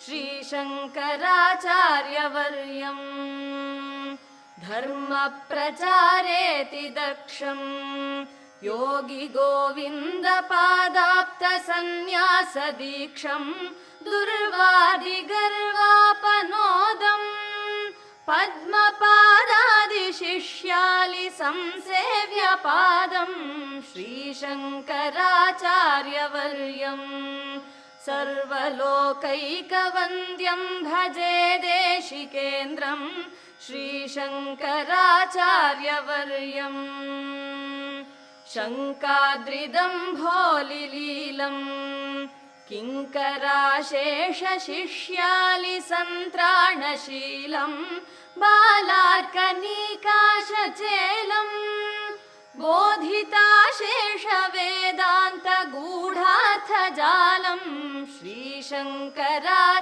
श्रीशङ्कराचार्यवर्यम् धर्मप्रचारेति दक्षम् योगी गोविन्दपादाप्तसन्न्यासदीक्षम् दुर्वादिगर्वापनोदम् पद्मपादादिशिष्यालि संसेव्यपादम् श्रीशङ्कराचार्यवर्यम् सर्वलोकैकवन्द्यं भजे देशिकेन्द्रम् श्रीशङ्कराचार्यवर्यम् शङ्काद्रिदम्भोलिलीलम् किङ्कराशेषशिष्यालि सन्त्राणशीलम् बालार्कनीकाशचेलम् बोधिताशेषवेदान्तगूढार्थजालम् श्रीशङ्कराचार्यवर्यम्